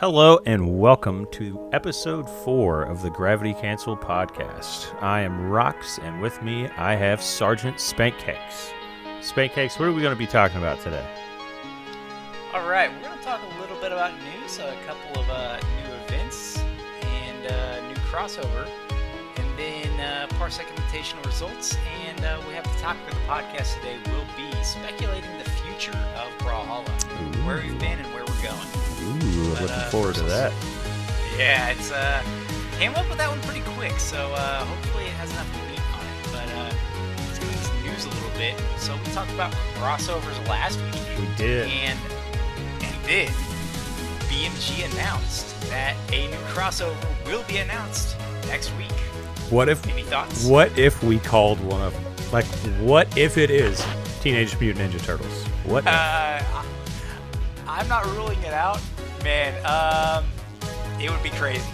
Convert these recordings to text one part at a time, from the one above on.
Hello and welcome to episode 4 of the Gravity Cancel podcast. I am Rox, and with me I have Sergeant Spankcakes. Spankcakes, what are we going to be talking about today? Alright, we're going to talk a little bit about news, a couple of new events, and new crossover, and then par segmentation results, and we have the topic of the podcast today will be speculating the future of Brawlhalla, where we've been and where we're going. Ooh, looking forward to that. Yeah, it's came up with that one pretty quick, so hopefully it has enough meat on it. But let's get into news a little bit. So we talked about crossovers last week. We did. And BMG announced that a new crossover will be announced next week. Any thoughts? What if we called one of them? Like, what if it is Teenage Mutant Ninja Turtles? What if? I'm not ruling it out. Man, it would be crazy.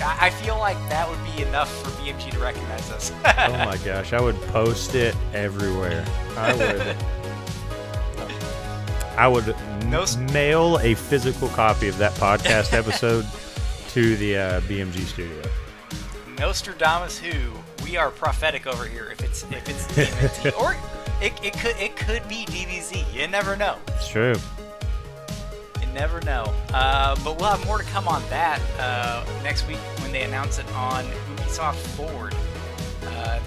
I feel like that would be enough for BMG to recognize us. Oh my gosh, I would post it everywhere. I would mail a physical copy of that podcast episode to the BMG studio. Nostradamus who? We are prophetic over here. If it's DMT, or it could be DBZ. You never know. It's true. Never know. But we'll have more to come on that next week when they announce it on Ubisoft Forward.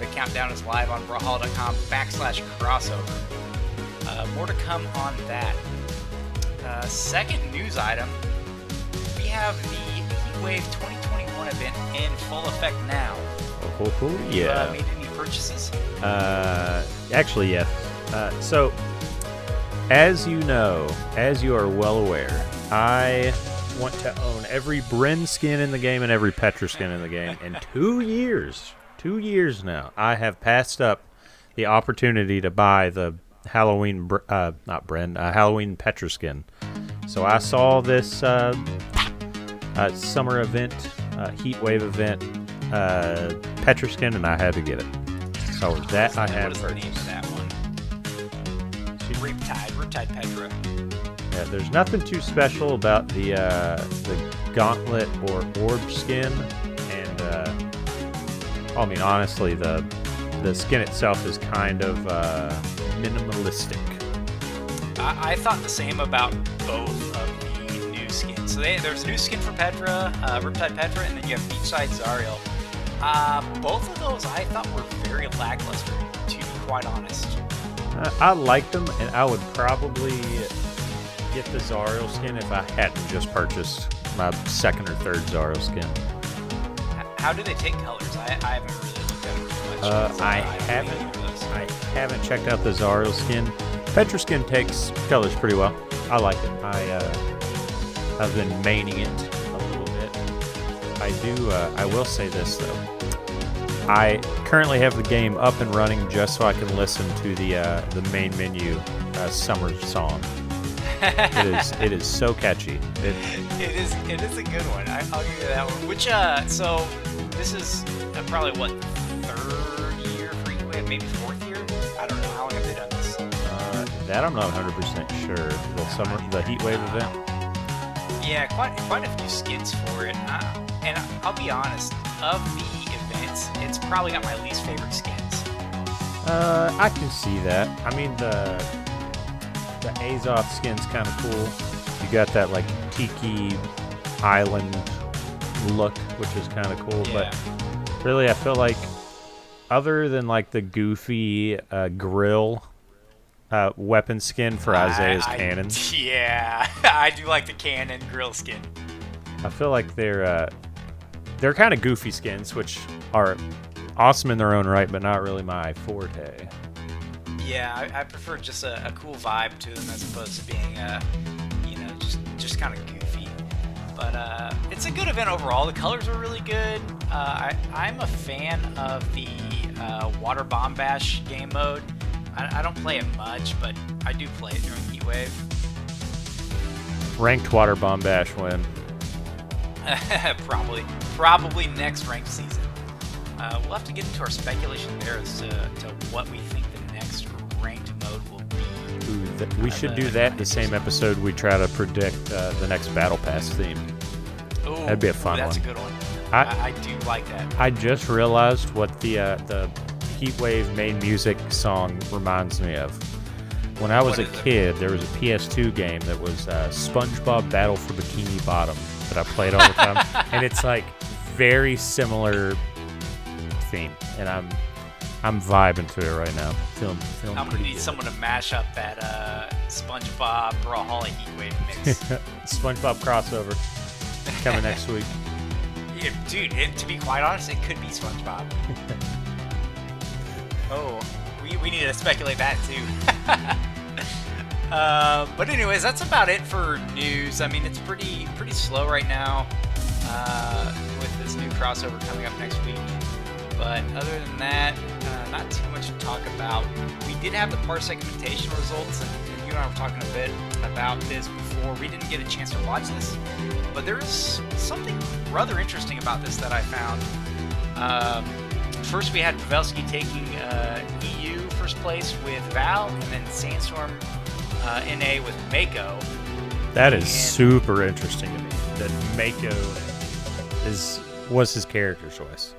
The countdown is live on Brawlhalla.com/crossover. More to come on that. Second news item, we have the Heatwave 2021 event in full effect now. Oh, yeah. You made any purchases? Actually, yes. So, as you know, as you are well aware, I want to own every Bryn skin in the game and every Petra skin in the game. In 2 years now, I have passed up the opportunity to buy the Halloween, Halloween Petra skin. So I saw this summer event, Heatwave event, Petra skin, and I had to get it. So that I have purchased. What is the name of that one? Riptide Petra. Yeah, there's nothing too special about the gauntlet or orb skin, and I mean honestly, the skin itself is kind of minimalistic. I thought the same about both of the new skins. So there's a new skin for Petra, Riptide Petra, and then you have Beachside Zariel. Both of those I thought were very lackluster, to be quite honest. I liked them, and I would probably get the Zariel skin if I hadn't just purchased my second or third Zariel skin. How do they take colors? I haven't really looked at them too much. I haven't checked out the Zariel skin. Petra skin takes colors pretty well. I like it. I've been maining it a little bit. I will say this though. I currently have the game up and running just so I can listen to the main menu summer song. It is so catchy. It is a good one. I'll give you that one. Which so this is probably what, third year for Heatwave, maybe fourth year. I don't know, how long have they done this? That I'm not 100% sure. The Heatwave event. Yeah, quite a few skins for it. And I'll be honest, of the events, it's probably got my least favorite skins. I can see that. I mean, the Azoth skin's kind of cool. You got that like tiki island look, which is kind of cool. Yeah. But really, I feel like other than like the goofy grill weapon skin for Isaiah's cannons. Yeah, I do like the cannon grill skin. I feel like they're kind of goofy skins, which are awesome in their own right, but not really my forte. Yeah, I prefer just a cool vibe to them as opposed to being, just kind of goofy. But it's a good event overall. The colors are really good. I'm a fan of the Water Bomb Bash game mode. I don't play it much, but I do play it during Heatwave. Ranked Water Bomb Bash win. Probably next ranked season. We'll have to get into our speculation there as to what we think the next ranked mode will be. We should do that the same episode we try to predict the next Battle Pass theme. Ooh, that'd be a fun that's one. That's a good one. I do like that. I just realized what the Heatwave main music song reminds me of. When I was a kid, there was a PS2 game that was SpongeBob Battle for Bikini Bottom that I played all the time, and it's like very similar theme, and I'm vibing to it right now. Feeling I'm gonna need someone to mash up that SpongeBob Brawlhalla Heatwave mix. SpongeBob crossover coming next week. Yeah, dude, to be quite honest, it could be SpongeBob. Oh, we need to speculate that too. But anyways, that's about it for news. I mean, it's pretty slow right now with this new crossover coming up next week. But other than that, not too much to talk about. We did have the par segmentation results, and you and I were talking a bit about this before. We didn't get a chance to watch this, but there is something rather interesting about this that I found. First, we had Pavelski taking EU first place with Val, and then Sandstorm NA with Mako. That is super interesting to me. That Mako was his character choice.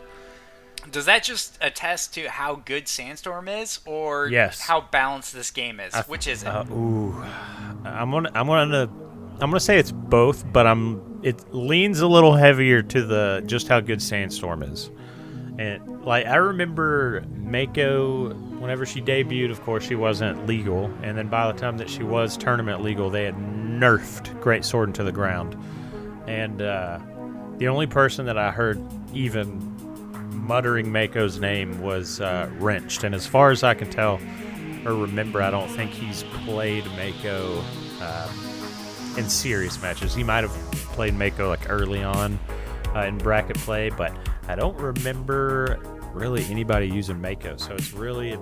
Does that just attest to how good Sandstorm is, or how balanced this game is? Which is it? I'm gonna say it's both, but it leans a little heavier to the just how good Sandstorm is. And like I remember Mako, whenever she debuted, of course she wasn't legal, and then by the time that she was tournament legal, they had nerfed Great Sword into the ground. And the only person that I heard even muttering Mako's name was Wrenched, and as far as I can tell or remember, I don't think he's played Mako in serious matches. He might have played Mako like early on in bracket play, but I don't remember really anybody using Mako, so it's really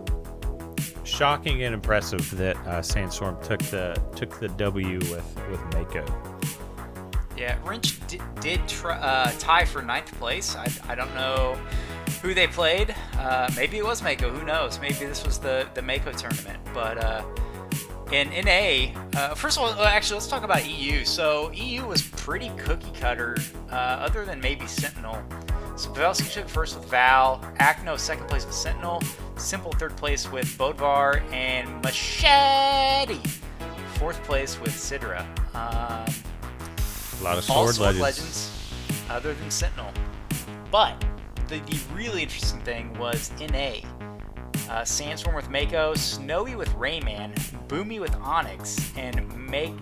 shocking and impressive that Sandstorm took the W with Mako. Yeah, Wrench did tie for 9th place. I don't know who they played. Maybe it was Mako. Who knows? Maybe this was the Mako tournament. But in NA, first of all, actually, let's talk about EU. So EU was pretty cookie cutter, other than maybe Sentinel. So Pavelski took first with Val, Acno second place with Sentinel, Simple third place with Bodvar, and Machete fourth place with Sidra. A lot of sword legends other than Sentinel. But the really interesting thing was NA. Sandstorm with Mako, Snowy with Rayman, Boomy with Onyx, and Meg,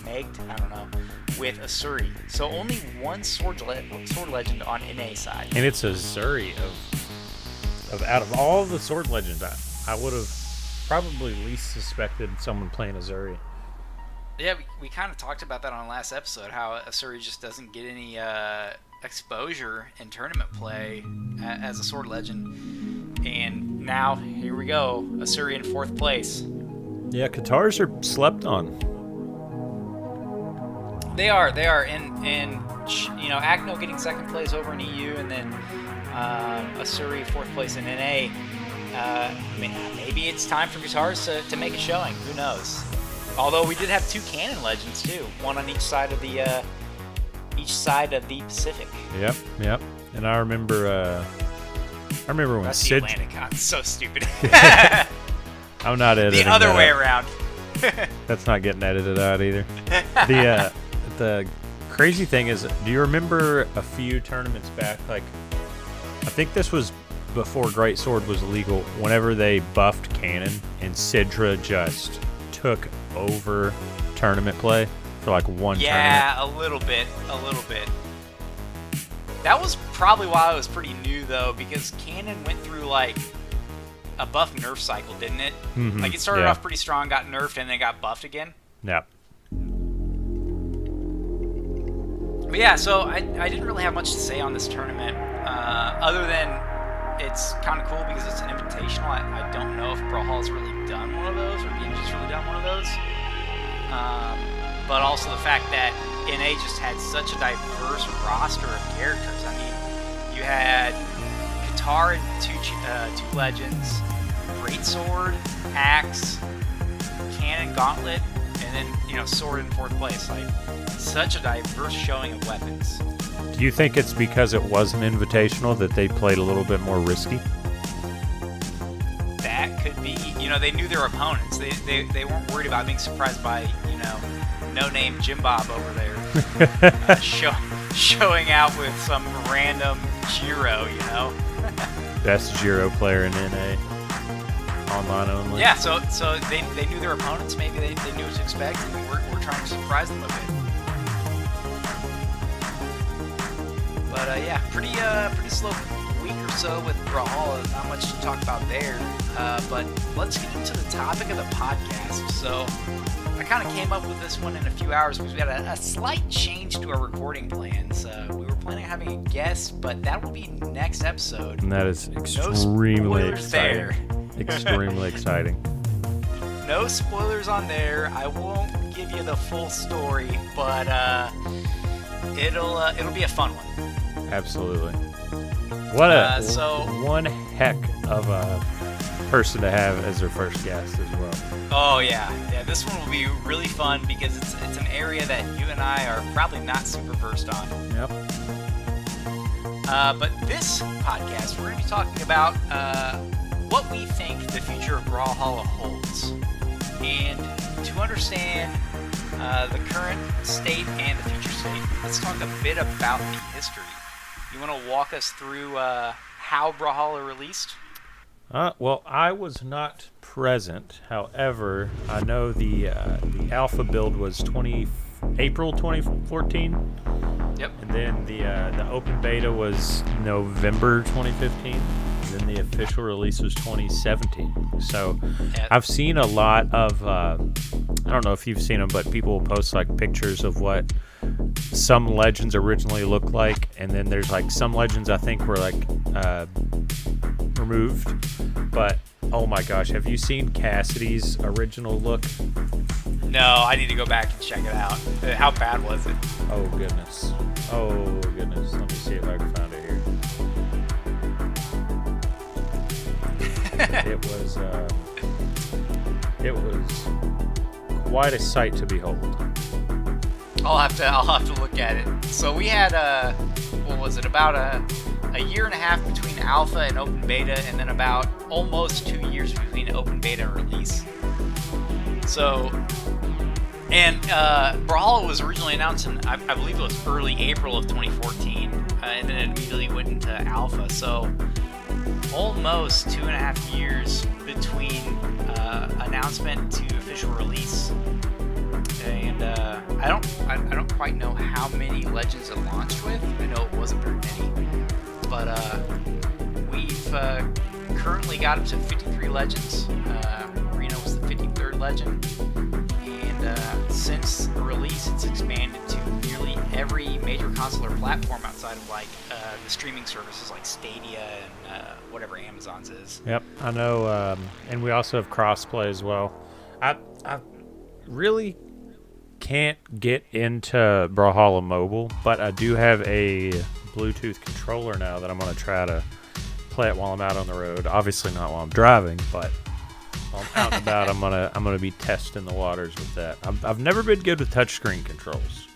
I don't know, with Asuri. So only one sword legend on NA side. And it's Asuri of out of all the sword legends, I would have probably least suspected someone playing Asuri. Yeah, we kind of talked about that on the last episode, how Asuri just doesn't get any exposure in tournament play as a sword legend. And now, here we go, Asuri in 4th place. Yeah, Katars are slept on. They are, and you know, Acno getting 2nd place over in EU, and then Asuri 4th place in NA. Maybe it's time for Katars to make a showing. Who knows? Although we did have 2 canon legends too, one on each side of the Pacific. Yep. And I remember when that's Sid. The Atlantic. So stupid. I'm not editing. The other way around. That's not getting edited out either. The crazy thing is, do you remember a few tournaments back? Like, I think this was before Great Sword was legal. Whenever they buffed canon and Sidra just took over tournament play for like one tournament. Yeah, a little bit. That was probably why it was pretty new though, because canon went through like a buff nerf cycle, didn't it? Mm-hmm. Like it started off pretty strong, got nerfed, and then got buffed again. Yeah. But yeah, so I didn't really have much to say on this tournament, other than it's kind of cool because it's an invitational. I don't know if Brawlhalla's really done one of those, or BMG's really done one of those. But also the fact that NA just had such a diverse roster of characters. I mean, you had Katar and two legends, Greatsword, Axe, cannon, gauntlet, and then sword in 4th place. Like, such a diverse showing of weapons. Do you think it's because it was an invitational that they played a little bit more risky? That could be. They knew their opponents. They weren't worried about being surprised by no-name Jim Bob over there showing out with some random Giro. Best Giro player in NA. Online only. Yeah, so they knew their opponents. Maybe they knew what to expect, and we're trying to surprise them a bit. But yeah, pretty slow week or so with Brawlhalla. Not much to talk about there. But let's get into the topic of the podcast. So I kind of came up with this one in a few hours because we had a slight change to our recording plans. We were planning on having a guest, but that will be next episode. And that is extremely exciting. Extremely exciting. No spoilers on there. I won't give you the full story, but it'll be a fun one. Absolutely. What one heck of a person to have as their first guest as well. Oh yeah. This one will be really fun because it's an area that you and I are probably not super versed on. Yep. But this podcast, we're going to be talking about what we think the future of Brawlhalla holds, and to understand the current state and the future state, let's talk a bit about the history. You want to walk us through how Brawlhalla released? Well, I was not present. However, I know the alpha build was April 2014. Yep. And then the open beta was November 2015. And then the official release was 2017. So Yep. I've seen a lot of I don't know if you've seen them, but people will post like pictures of what some legends originally looked like, and then there's like some legends I think were like removed. But oh my gosh, have you seen Cassidy's original look? No, I need to go back and check it out. How bad was it? Oh goodness. Let me see if I can find it here. It was quite a sight to behold. I'll have to look at it. So we had what was it, about a year and a half between alpha and open beta, and then about almost 2 years between open beta and release. So, and Brawlhalla was originally announced in, I believe it was early April of 2014, and then it immediately went into alpha. So almost 2.5 years between announcement to official release. And I don't quite know how many legends it launched with. I know it wasn't very many, but we've currently got up to 53 legends. Reno was the 53rd legend, and since the release, it's expanded to nearly every major console or platform outside of like the streaming services like Stadia and whatever Amazon's is. Yep, I know, and we also have crossplay as well. I really can't get into Brawlhalla Mobile, but I do have a Bluetooth controller now that I'm going to try to play it while I'm out on the road. Obviously not while I'm driving, but while I'm out and about, I'm gonna be testing the waters with that. I've never been good with touchscreen controls.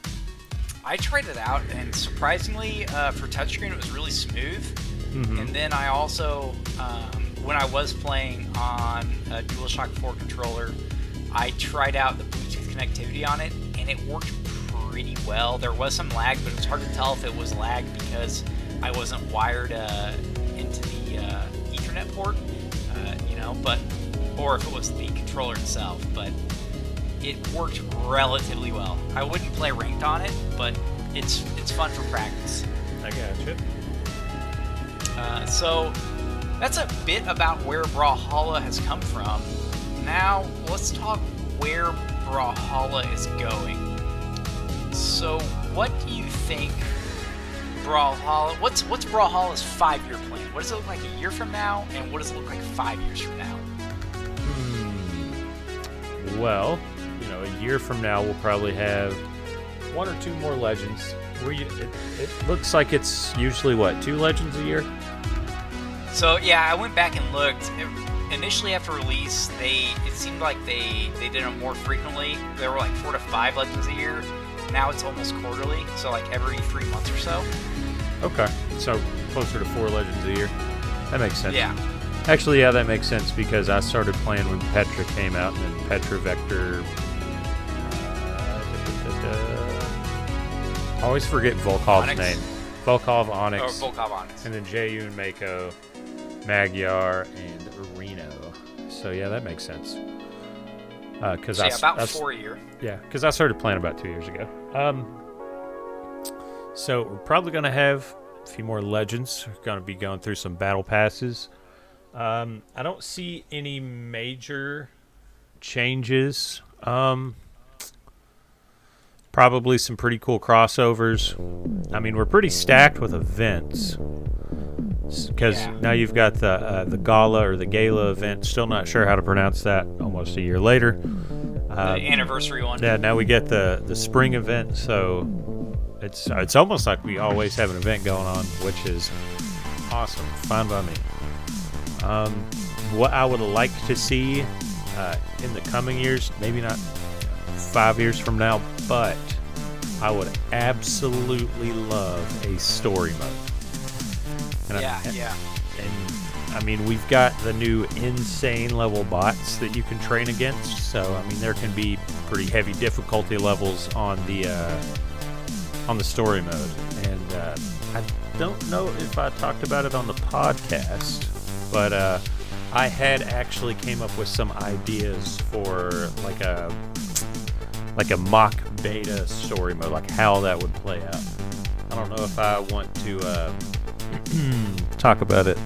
I tried it out, and surprisingly, for touchscreen, it was really smooth. Mm-hmm. And then I also, when I was playing on a DualShock 4 controller, I tried out the Bluetooth connectivity on it, and it worked pretty well. There was some lag, but it was hard to tell if it was lag because I wasn't wired into the Ethernet port, or if it was the controller itself. But it worked relatively well. I wouldn't play ranked on it, but it's fun for practice. I gotcha. So that's a bit about where Brawlhalla has come from. Now let's talk where Brawlhalla is going. So what do you think Brawlhalla? What's Brawlhalla's 5-year plan? What does it look like a year from now, and what does it look like 5 years from now? Well, a year from now we'll probably have 1 or 2 more legends. It looks like it's usually 2 legends a year? So yeah, I went back and looked. initially after release, it seemed like they did them more frequently. There were like 4 to 5 Legends a year. Now it's almost quarterly, so like every 3 months or so. Okay, so closer to 4 Legends a year. That makes sense. Yeah. Actually, yeah, that makes sense because I started playing when Petra came out, and then Petra Vector. I always forget Volkov's Onyx. name. Volkov, Onyx. Or Volkov Onyx. And then Jeyun, Mako, Magyar, and Reno. So yeah, that makes sense. Because about 4 a year. Yeah, because I started playing about 2 years ago. So we're probably going to have a few more Legends. We're going to be going through some battle passes. I don't see any major changes. Probably some pretty cool crossovers. I mean, we're pretty stacked with events. Because now you've got the Gala or the Gala event. Still not sure how to pronounce that almost a year later. The anniversary one. Yeah, now we get the spring event. So it's almost like we always have an event going on, which is awesome. Fine by me. What I would like to see in the coming years, maybe not 5 years from now, but I would absolutely love a story mode. And I mean, we've got the new insane level bots that you can train against. So I mean, there can be pretty heavy difficulty levels on the story mode. And I don't know if I talked about it on the podcast, but I had actually came up with some ideas for like a mock beta story mode, like how that would play out. I don't know if I want to talk about it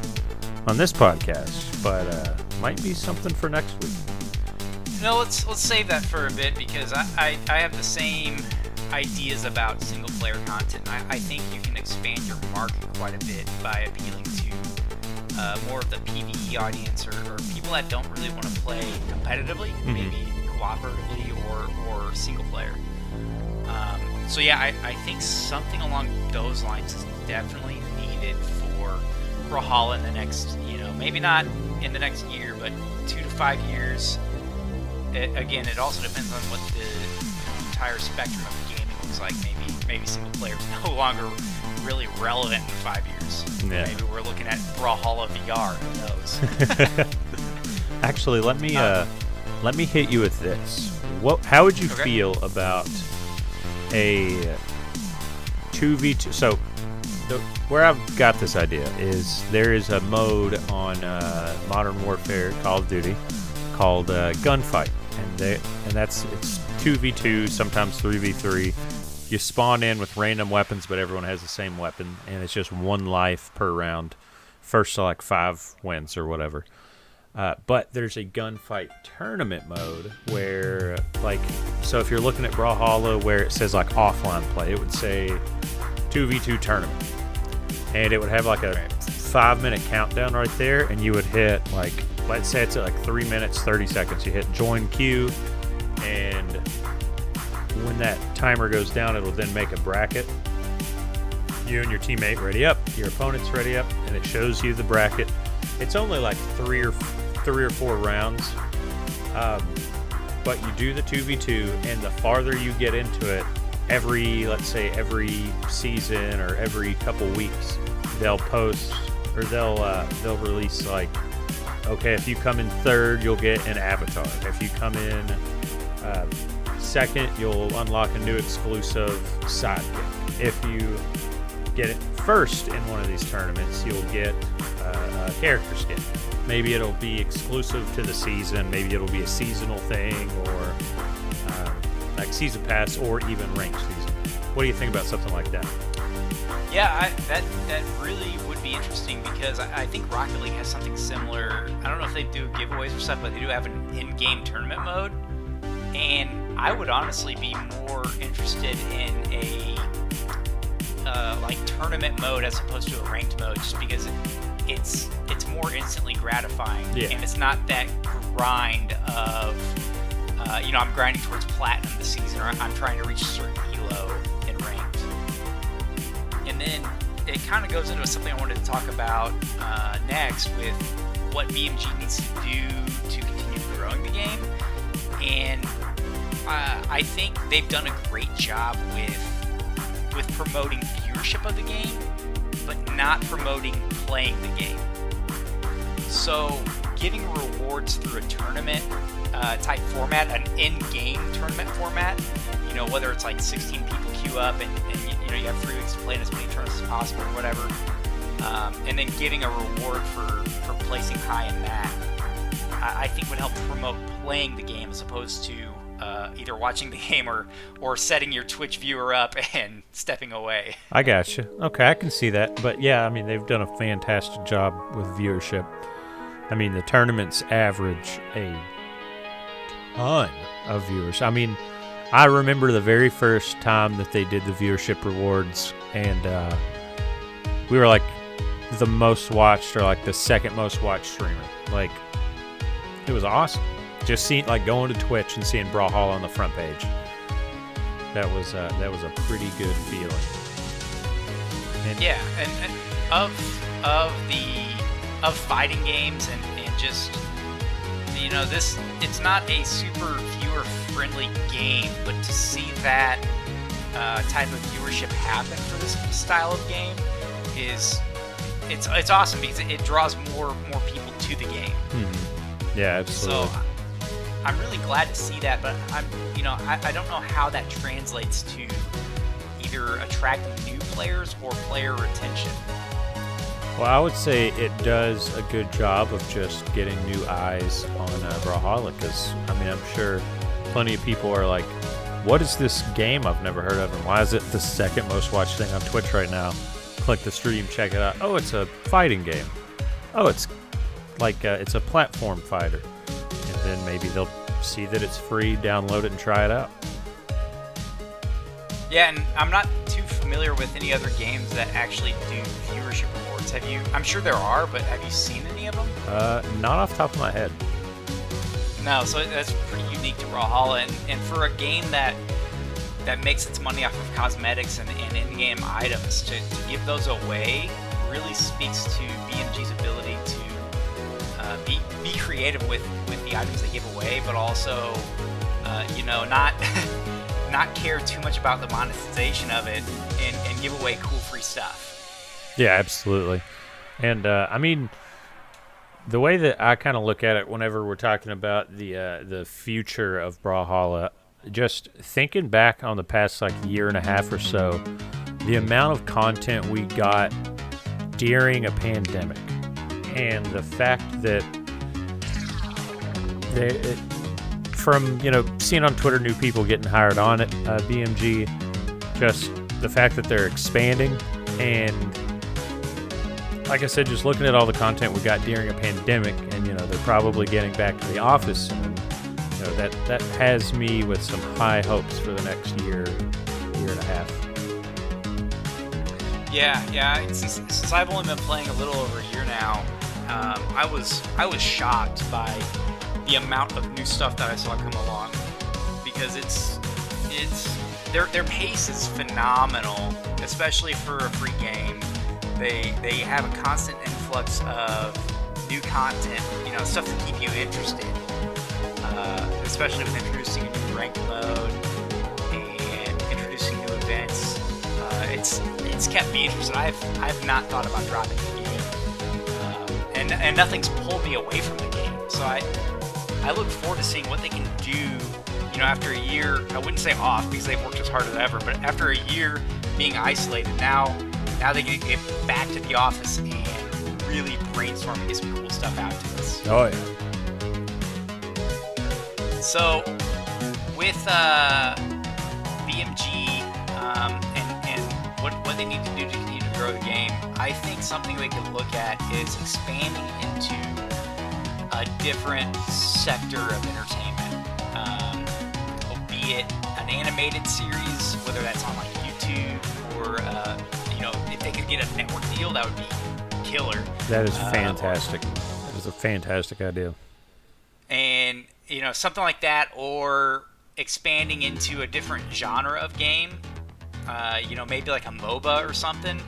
on this podcast, but might be something for next week. No, let's save that for a bit because I have the same ideas about single player content. I think you can expand your market quite a bit by appealing to more of the PvE audience or people that don't really want to play competitively, maybe cooperatively or single player. So yeah, I think something along those lines is definitely needed for Brawlhalla in the next, maybe not in the next year, but 2 to 5 years. Again, it also depends on what the entire spectrum of gaming looks like. Maybe single player is no longer really relevant in 5 years. Yeah. Maybe we're looking at Brawlhalla VR. Who knows? Actually, let me hit you with this. How would you feel about a 2v2? So, where I've got this idea is there is a mode on Modern Warfare, Call of Duty, called Gunfight, and it's 2v2, sometimes 3v3. You spawn in with random weapons, but everyone has the same weapon, and it's just 1 life per round. First to like 5 wins or whatever. But there's a gunfight tournament mode where, so if you're looking at Brawlhalla where it says like offline play, it would say 2v2 tournament. And it would have like a 5-minute countdown right there, and you would hit let's say it's at 3 minutes, 30 seconds. You hit join queue, and when that timer goes down, it'll then make a bracket. You and your teammate ready up, your opponent's ready up, and it shows you the bracket. It's only like 3 or 4 rounds, but you do the 2v2, and the farther you get into it, every season or every couple weeks, they'll post or they'll release okay, if you come in 3rd, you'll get an avatar. If you come in 2nd, you'll unlock a new exclusive sidekick. If you get it 1st in one of these tournaments, you'll get a character skin. Maybe it'll be exclusive to the season. Maybe it'll be a seasonal thing, or like season pass, or even ranked season. What do you think about something like that? Yeah, that really would be interesting because I think Rocket League has something similar. I don't know if they do giveaways or stuff, but they do have an in-game tournament mode. And I would honestly be more interested in a tournament mode as opposed to a ranked mode, just because it's more instantly gratifying, and it's not that grind of I'm grinding towards platinum this season, or I'm trying to reach a certain elo in ranked. And then it kind of goes into something I wanted to talk about next with what BMG needs to do to continue growing the game. And I think they've done a great job with promoting viewership of the game, but not promoting playing the game. So giving rewards through a tournament type format, an in-game tournament format, whether it's like 16 people queue up and you have 3 weeks to play in as many tournaments as possible or whatever, and then giving a reward for placing high in that, I think would help promote playing the game as opposed to either watching the game or setting your Twitch viewer up and stepping away. I gotcha. Okay, I can see that. But yeah, I mean, they've done a fantastic job with viewership. I mean, the tournaments average a ton of viewers. I mean, I remember the very first time that they did the viewership rewards, and we were like the most watched or like the second most watched streamer. Like, it was awesome. Just seeing, like, going to Twitch and seeing Brawlhalla on the front page. That was a pretty good feeling. And yeah, and of fighting games and just this, it's not a super viewer friendly game, but to see that type of viewership happen for this style of game it's awesome because it draws more people to the game. Mm-hmm. Yeah, absolutely. So I'm really glad to see that, but I don't know how that translates to either attracting new players or player retention. Well, I would say it does a good job of just getting new eyes on Brawlhalla, because, I mean, I'm sure plenty of people are like, what is this game I've never heard of, and why is it the second most watched thing on Twitch right now? Click the stream, check it out. Oh, it's a fighting game. Oh, it's like it's a platform fighter. And then maybe they'll see that it's free, download it, and try it out. Yeah, and I'm not too familiar with any other games that actually do viewership rewards. Have you? I'm sure there are, but have you seen any of them? Not off the top of my head. No, so that's pretty unique to Brawlhalla, and for a game that makes its money off of cosmetics and in-game items, to give those away really speaks to BMG's ability to be creative with the items they give away, but also not care too much about the monetization of it and give away cool free stuff. Yeah, absolutely. And I mean, the way that I kind of look at it whenever we're talking about the future of Brawlhalla, just thinking back on the past like year and a half or so, the amount of content we got during a pandemic, and the fact that from seeing on Twitter new people getting hired on at BMG, just the fact that they're expanding, and like I said, just looking at all the content we got during a pandemic, and they're probably getting back to the office, and that has me with some high hopes for the next year and a half. Yeah. Since I've only been playing a little over a year now, I was shocked by the amount of new stuff that I saw come along, because their pace is phenomenal, especially for a free game. They have a constant influx of new content, stuff to keep you interested, especially with introducing a new ranked mode and introducing new events. It's kept me interested. I've not thought about dropping the game, and nothing's pulled me away from the game. So I look forward to seeing what they can do, after a year. I wouldn't say off, because they've worked as hard as ever, but after a year being isolated, now they can get back to the office and really brainstorm and get some cool stuff out to us. Oh yeah. So with BMG and what they need to do to continue to grow the game, I think something they could look at is expanding into a different sector of entertainment, be it an animated series, whether that's on like YouTube or if they could get a network deal, that would be killer. That is fantastic. That is a fantastic idea. And something like that, or expanding into a different genre of game, maybe like a MOBA or something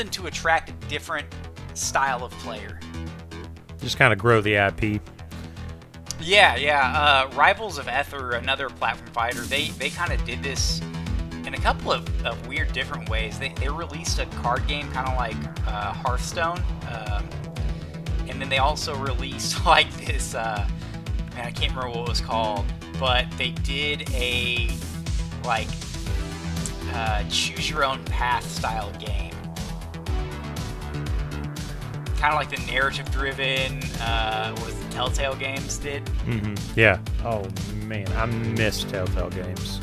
to attract a different style of player. Just kind of grow the IP. Yeah. Rivals of Ether, another platform fighter, they kind of did this in a couple of weird different ways. They released a card game kind of like Hearthstone, and then they also released like this, man, I can't remember what it was called, but they did a like choose your own path style game. Kind of like the narrative-driven, what the Telltale games did. Mm-hmm. Yeah. Oh man, I miss Telltale games.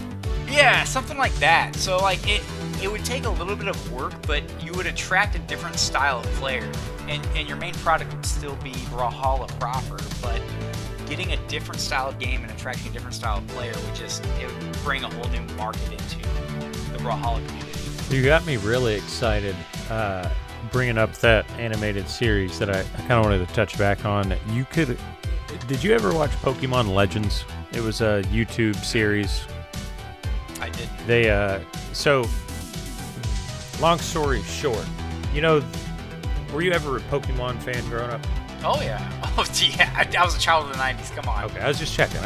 Yeah, something like that. So like it would take a little bit of work, but you would attract a different style of player, and your main product would still be Brawlhalla proper, but getting a different style of game and attracting a different style of player would bring a whole new market into the Brawlhalla community. You got me really excited. Bringing up that animated series that I kind of wanted to touch back on. Did you ever watch Pokemon Legends? It was a YouTube series. I did. So, long story short, were you ever a Pokemon fan growing up? Oh yeah. Oh yeah. I was a child of the 90s. Come on. Okay, I was just checking.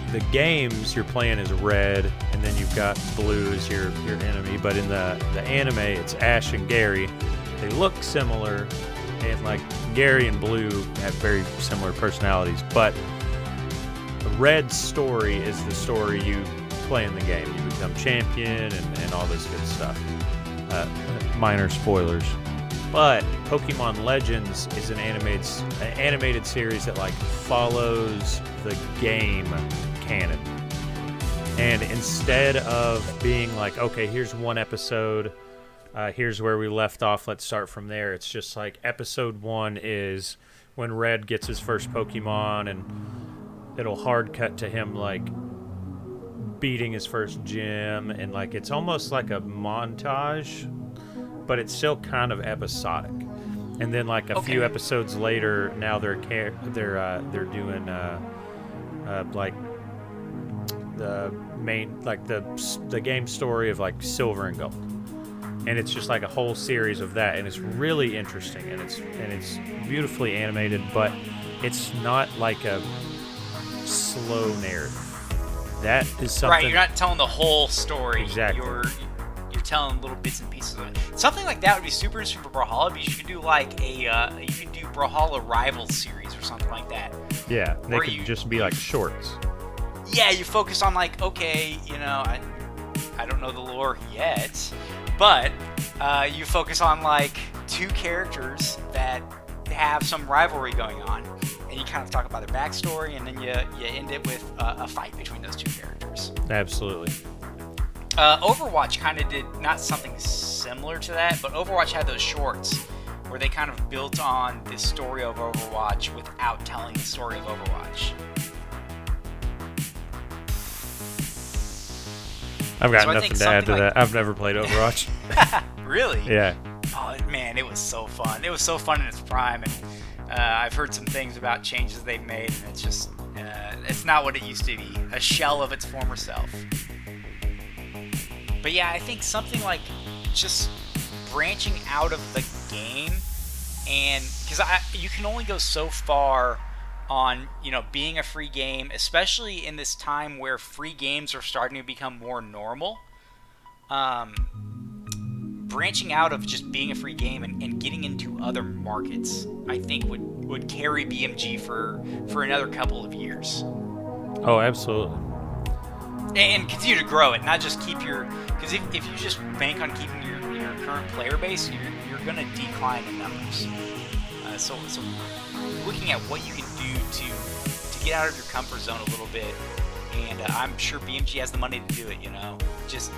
The games you're playing is red, and then you've got blue as your enemy. But in the anime, it's Ash and Gary. They look similar, and like Gary and Blue have very similar personalities. But the red story is the story you play in the game. You become champion and all this good stuff. Minor spoilers. But Pokemon Legends is an animated series that like follows the game canon. And instead of being like, okay, here's one episode, here's where we left off, let's start from there. It's just like episode 1 is when Red gets his first Pokemon, and it'll hard cut to him like beating his first gym, and like it's almost like a montage, but it's still kind of episodic. And then like a few episodes later, now they're doing like the main, like the game story of like Silver and Gold, and it's just like a whole series of that, and it's really interesting, and it's beautifully animated, but it's not like a slow narrative. That is something. Right, you're not telling the whole story. Exactly. You're telling little bits and pieces of it. Something like that would be super interesting for Brawlhalla, because you could do like you could do Brawlhalla Rivals series or something like that. Yeah, they could just be like shorts. Yeah, you focus on like, okay, I don't know the lore yet, but you focus on like 2 characters that have some rivalry going on, and you kind of talk about their backstory, and then you end it with a fight between those 2 characters. Absolutely. Overwatch kind of did not something similar to that, but Overwatch had those shorts where they kind of built on the story of Overwatch without telling the story of Overwatch. I've got nothing to add to that. I've never played Overwatch. Really? Yeah. Oh man, it was so fun. It was so fun in its prime, and I've heard some things about changes they've made, and it's just it's not what it used to be. A shell of its former self. But yeah, I think something like just branching out of the game, and because you can only go so far on being a free game, especially in this time where free games are starting to become more normal. Branching out of just being a free game and getting into other markets, I think would carry BMG for another couple of years. Oh, absolutely. And continue to grow it, not just keep because if you just bank on keeping your current player base, you're going to decline in numbers. So looking at what you can do to get out of your comfort zone a little bit, and I'm sure BMG has the money to do it. Just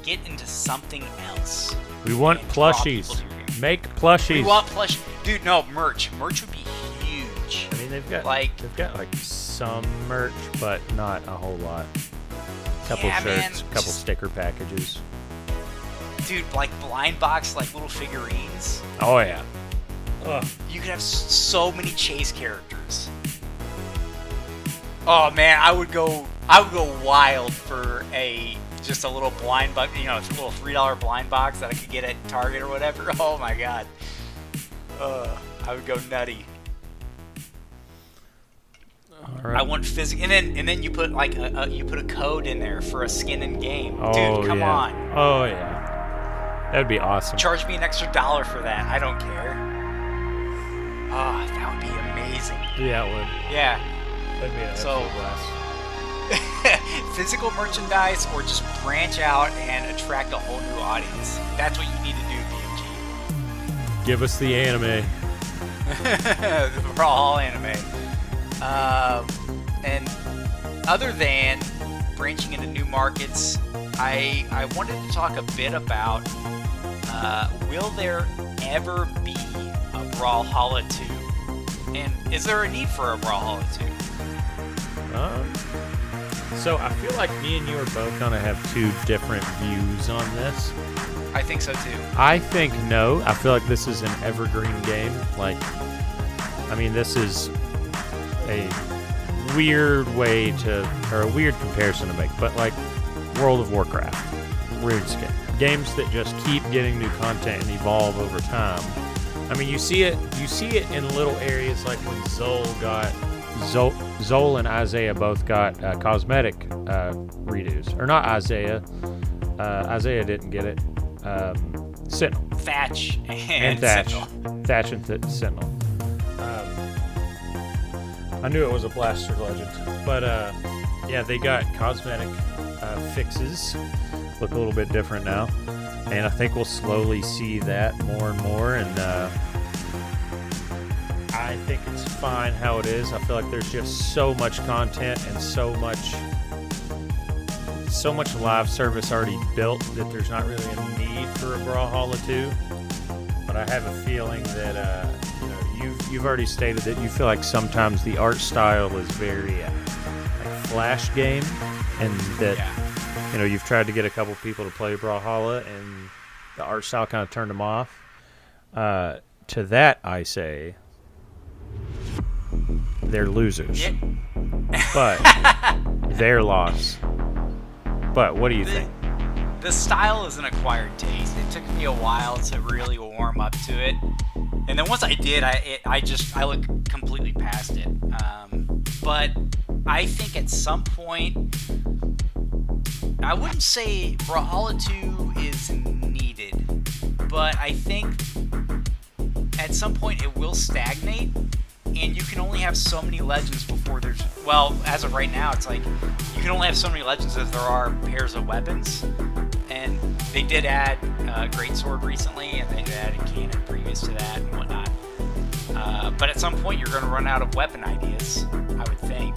get into something else. We want plushies. Make plushies. We want plush, dude. No, merch. Merch would be huge. I mean, they've got some merch, but not a whole lot. Couple shirts, couple sticker packages. Dude, like blind box, like little figurines. Oh yeah. Ugh. You could have so many chase characters. Oh man, I would go wild for a just a little blind box, a little $3 blind box that I could get at Target or whatever. Oh my god, I would go nutty. All right. I want physical, and then you put like you put a code in there for a skin in game. Oh, Dude, come on. Oh yeah, that'd be awesome. Charge me an extra $1 for that. I don't care. Oh, that would be amazing. Yeah, it would. Yeah. That'd be an absolute blast. Physical merchandise, or just branch out and attract a whole new audience. That's what you need to do, BMG. Give us the anime. The Brawlhalla anime. And other than branching into new markets, I wanted to talk a bit about will there ever be a Brawlhalla 2? And is there a need for a Brawlhalla 2? So I feel like me and you are both gonna have two different views on this. I think so too. I think no. I feel like this is an evergreen game. Like, I mean, this is a weird way to, or a weird comparison to make, but like World of Warcraft, RuneScape, games that just keep getting new content and evolve over time. I mean, you see it in little areas, like when Zol and Isaiah both got cosmetic redos, or not Isaiah. Isaiah didn't get it. Sentinel. Thatch and Thatch. Sentinel. Thatch and Sentinel. I knew it was a Blaster Legend, but yeah, they got cosmetic fixes. Look a little bit different now, and I think we'll slowly see that more and more. And I think it's fine how it is. I feel like there's just so much content and so much live service already built that there's not really a need for a Brawlhalla 2. But I have a feeling that you've already stated that you feel like sometimes the art style is very like Flash game, and that you've tried to get a couple people to play Brawlhalla and the art style kind of turned them off. To that I say they're losers. Yeah. But their loss. But what do you think? The style is an acquired taste. It took me a while to really warm up to it, and then once I did, I look completely past it. But I think at some point, I wouldn't say Brawlhalla 2 is needed, but I think at some point it will stagnate, and you can only have so many legends before there's, well, as of right now, it's like you can only have so many legends as there are pairs of weapons. And they did add Greatsword recently, and they added Cannon previous to that and whatnot. But at some point, you're going to run out of weapon ideas, I would think.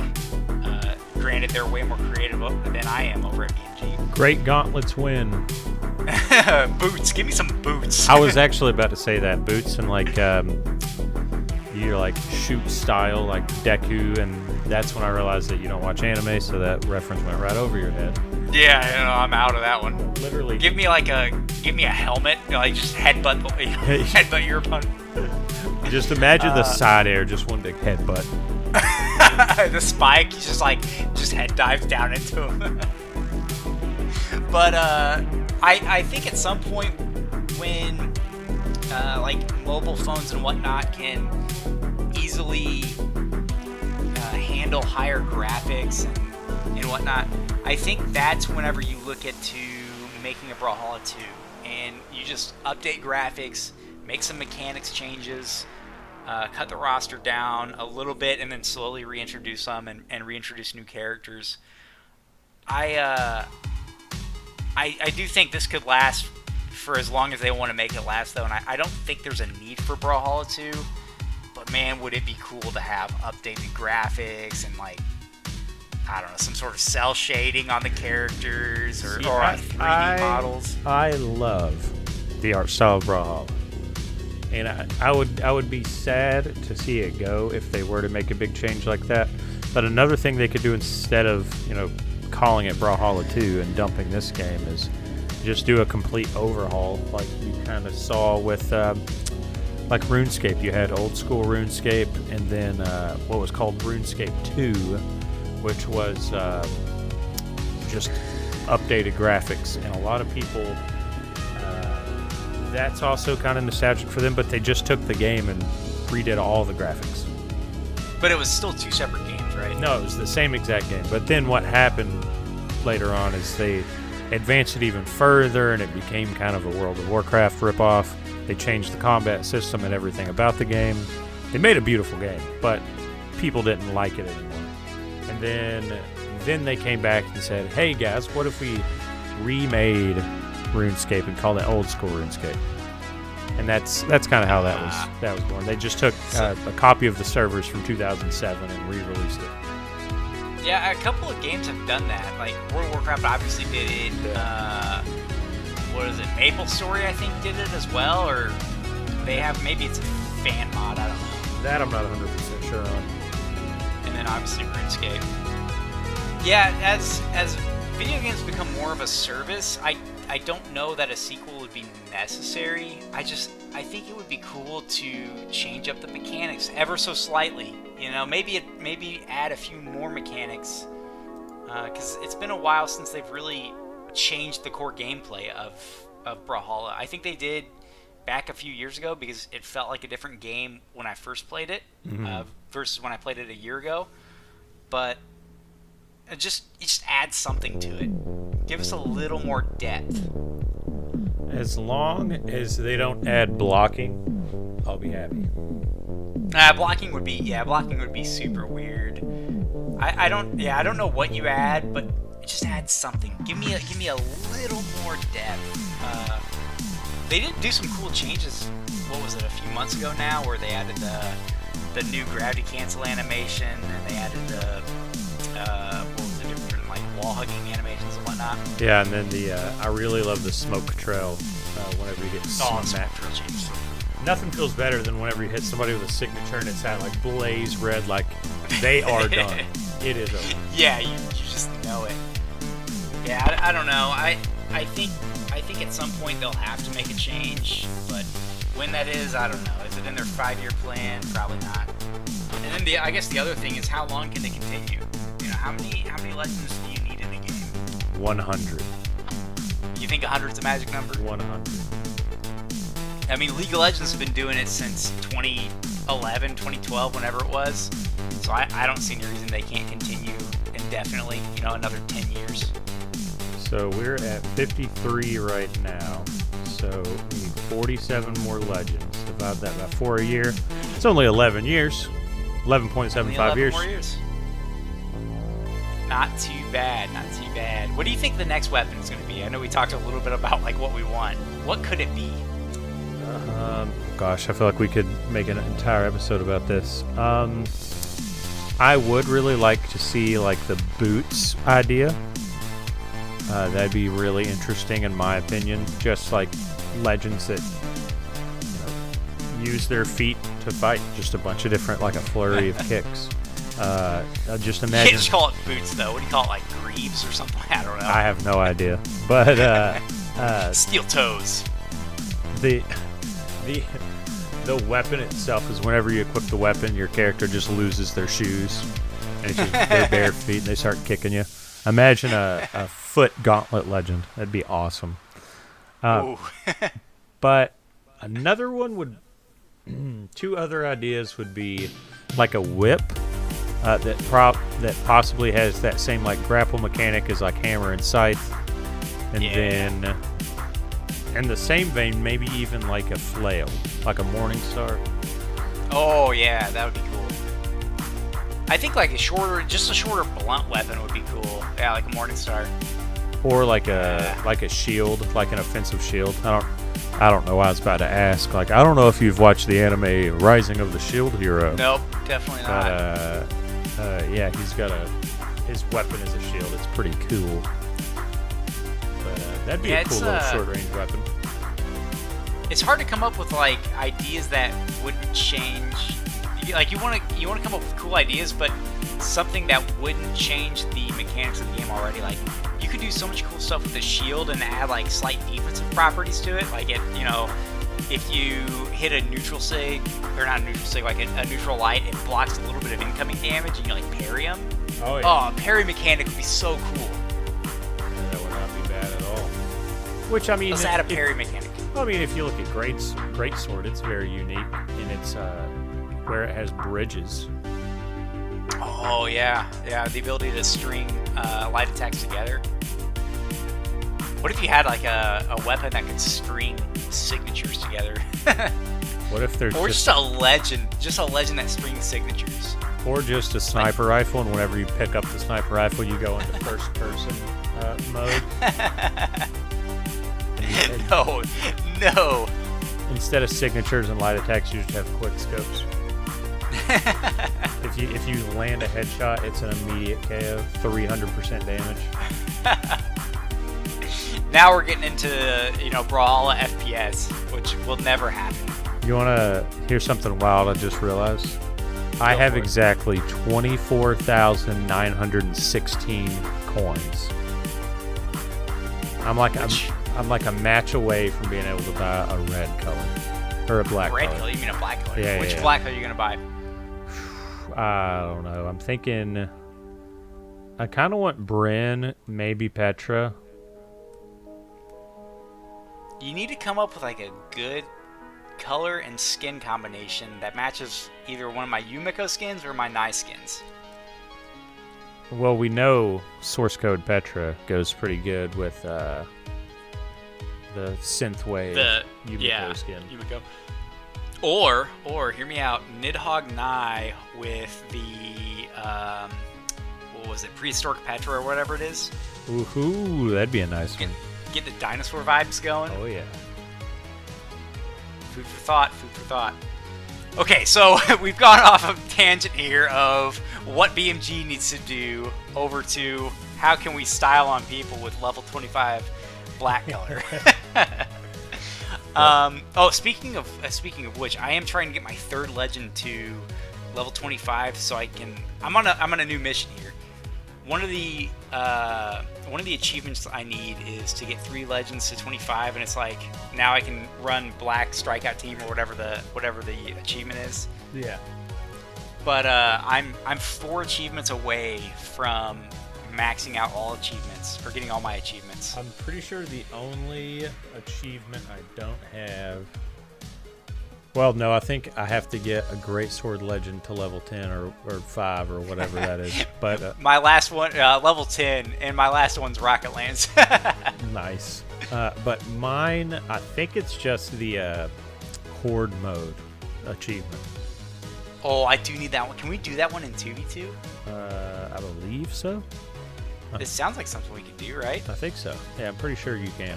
Granted, they're way more creative than I am over at BMG. Great gauntlets win. Boots, give me some boots. I was actually about to say that. Boots and like your like shoot style, like Deku, and that's when I realized that you don't watch anime, so that reference went right over your head. Yeah, I'm out of that one. Literally. Give me a helmet, like just headbutt your opponent. Just imagine the side air, just one big headbutt. The spike, just head dives down into him. But I think at some point when like mobile phones and whatnot can easily handle higher graphics and whatnot, I think that's whenever you look into making a Brawlhalla 2, and you just update graphics, make some mechanics changes, cut the roster down a little bit, and then slowly reintroduce them and reintroduce new characters. I do think this could last for as long as they want to make it last, though, and I don't think there's a need for Brawlhalla 2, but man, would it be cool to have updated graphics and like, I don't know, some sort of cell shading on the characters or on 3D models. I love the art style of Brawlhalla, and I would be sad to see it go if they were to make a big change like that. But another thing they could do instead of calling it Brawlhalla 2 and dumping this game is just do a complete overhaul, like you kind of saw with like RuneScape. You had old school RuneScape, and then what was called RuneScape 2, which was just updated graphics, and a lot of people, that's also kind of nostalgic for them, but they just took the game and redid all the graphics. But it was still 2 separate games, right? No, it was the same exact game. But then what happened later on is they advanced it even further, and it became kind of a World of Warcraft ripoff. They changed the combat system and everything about the game. They made a beautiful game, but people didn't like it anymore. And then they came back and said, hey guys, what if we remade RuneScape and called it old school RuneScape? And that's kind of how that was born. They just took a copy of the servers from 2007 and re-released it. Yeah, a couple of games have done that. Like World of Warcraft obviously did it. What is it? MapleStory I think did it as well, or they have, maybe it's a fan mod. I don't know. That I'm not 100% sure on. And then obviously RuneScape. Yeah, as video games become more of a service, I don't know that a sequel would be necessary. I think it would be cool to change up the mechanics ever so slightly. You know, maybe add a few more mechanics, because it's been a while since they've really changed the core gameplay of Brawlhalla. I think they did back a few years ago because it felt like a different game when I first played it, versus when I played it a year ago. But just add something to it. Give us a little more depth. As long as they don't add blocking, I'll be happy. Blocking would be super weird. I don't know what you add, but just add something. Give me a little more depth. They did do some cool changes. What was it, a few months ago now, where they added the new gravity cancel animation, and they added the what was the different, like, wall hugging animations and whatnot. Yeah, and then I really love the smoke trail whenever you get smacked. Nothing feels better than whenever you hit somebody with a signature and it's that like blaze red, like they are done. It is over. Yeah, you just know it. Yeah, I don't know. I think at some point they'll have to make a change, but when that is, I don't know. Is it in their 5-year plan? Probably not. And then I guess the other thing is, how long can they continue? You know, how many legends do you need in a game? 100. You think 100 is a magic number? 100. I mean, League of Legends have been doing it since 2011, 2012, whenever it was. So I don't see any reason they can't continue indefinitely, you know, another 10 years. So we're at 53 right now. So we need 47 more legends. Divide that by 4 a year. It's only 11 years. 11.75 years. More years. Not too bad, not too bad. What do you think the next weapon is going to be? I know we talked a little bit about like what we want. What could it be? Gosh, I feel like we could make an entire episode about this. I would really like to see like the boots idea. That'd be really interesting in my opinion. Just like legends that use their feet to fight. Just a bunch of different, like a flurry of kicks. Just imagine. You can't just call it boots though. What do you call it, like greaves or something? I don't know. I have no idea. But steel toes. The weapon itself is whenever you equip the weapon, your character just loses their shoes and it's just their bare feet and they start kicking you. Imagine a foot gauntlet legend. That'd be awesome. But another one would... two other ideas would be like a whip that possibly has that same like grapple mechanic as like hammer and scythe. And then... in the same vein, maybe even like a flail, like a morning star. Oh yeah, that would be cool. I think like a shorter blunt weapon would be cool. Yeah, like a morning star. Or like a shield, like an offensive shield. I don't know why I was about to ask. Like, I don't know if you've watched the anime Rising of the Shield Hero. Nope, definitely not. But yeah, his weapon is a shield. It's pretty cool. That'd be a cool little short-range weapon. It's hard to come up with like ideas that wouldn't change. Like you want to come up with cool ideas, but something that wouldn't change the mechanics of the game already. Like you could do so much cool stuff with the shield and add like slight defensive properties to it. Like if you hit a neutral sig, or not a neutral sig, like a neutral light, it blocks a little bit of incoming damage, and you like parry them. Oh yeah. Oh, parry mechanic would be so cool. Which, I mean... Let's add a parry mechanic. I mean, if you look at Greatsword, it's very unique in its where it has bridges. Oh, yeah. Yeah, the ability to string light attacks together. What if you had, like, a weapon that could string signatures together? What if there's just a legend that strings signatures? Or just a sniper rifle, and whenever you pick up the sniper rifle, you go into first-person mode. No. Instead of signatures and light attacks, you just have quick scopes. If you land a headshot, it's an immediate KO, 300% damage. Now we're getting into, Brawlhalla FPS, which will never happen. You want to hear something wild I just realized? I have exactly 24,916 coins. I'm like a match away from being able to buy a red color. Or a black color. Red color? You mean a black color? Yeah, Which black color are you going to buy? I don't know. I'm thinking... I kind of want Bryn, maybe Petra. You need to come up with like a good color and skin combination that matches either one of my Yumiko skins or my Nai skins. Well, we know source code Petra goes pretty good with the synthwave Yumiko skin. Yumiko. Or hear me out, Nidhogg Nai with the what was it, prehistoric Petra or whatever it is. Ooh, that'd be a nice one. Get the dinosaur vibes going. Oh yeah. Food for thought. Okay, so we've gone off of a tangent here of what BMG needs to do over to how can we style on people with level 25 black color. Speaking of which, I am trying to get my third legend to level 25 so I can. I'm on a new mission here. One of the achievements I need is to get 3 legends to 25, and it's like now I can run black strikeout team or whatever the achievement is. Yeah. But I'm 4 achievements away from maxing out all achievements, or getting all my achievements. I'm pretty sure the only achievement I don't have... Well, no, I think I have to get a Greatsword Legend to level 10 or 5 or whatever that is. But my last one, level 10, and my last one's Rocket Lands. Nice. But mine, I think it's just the Horde mode achievement. Oh, I do need that one. Can we do that one in 2v2? I believe so. This sounds like something we could do, right? I think so. Yeah, I'm pretty sure you can.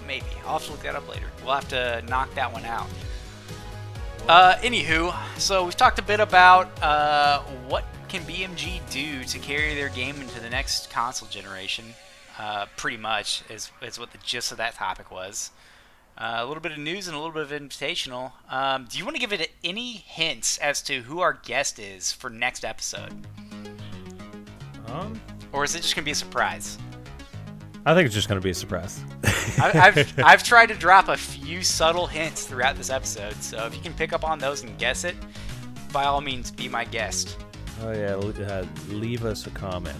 Maybe. I'll have to look that up later. We'll have to knock that one out. Anywho, so we've talked a bit about what can BMG do to carry their game into the next console generation. Pretty much is what the gist of that topic was. A little bit of news and a little bit of invitational. Do you want to give it any hints as to who our guest is for next episode? Or is it just going to be a surprise? I think it's just going to be a surprise. I've tried to drop a few subtle hints throughout this episode, so if you can pick up on those and guess it, by all means, be my guest. Oh yeah, leave us a comment.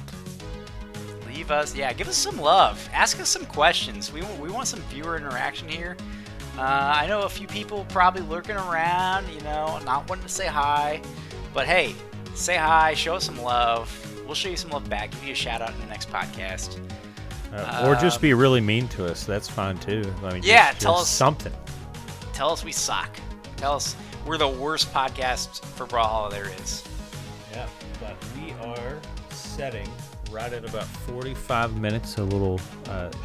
Give us some love. Ask us some questions. We want some viewer interaction here. I know a few people probably lurking around, not wanting to say hi, but hey, say hi, show us some love. We'll show you some love back. Give you a shout out in the next podcast. Or just be really mean to us. That's fine too. I mean, tell us something. Tell us we suck. Tell us we're the worst podcast for Brawlhalla there is. Yeah, but we are setting right at about 45 minutes, a little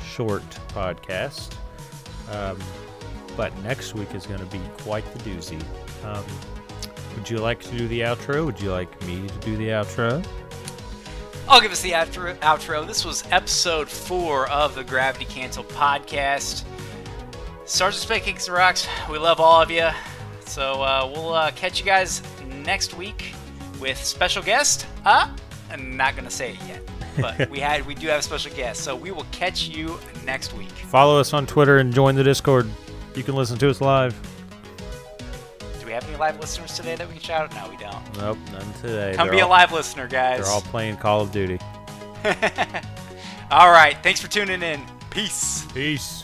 short podcast. But next week is going to be quite the doozy. Would you like to do the outro? Would you like me to do the outro? I'll give us the outro. This was episode 4 of the Gravity Cancel podcast. Sergeant Spade Kicks the Rocks, we love all of you. So we'll catch you guys next week with special guest. I'm not going to say it yet, but we do have a special guest. So we will catch you next week. Follow us on Twitter and join the Discord. You can listen to us live. Do we have any live listeners today that we can shout out? No, we don't. Nope, none today. Come be a live listener, guys. They're all playing Call of Duty. All right. Thanks for tuning in. Peace. Peace.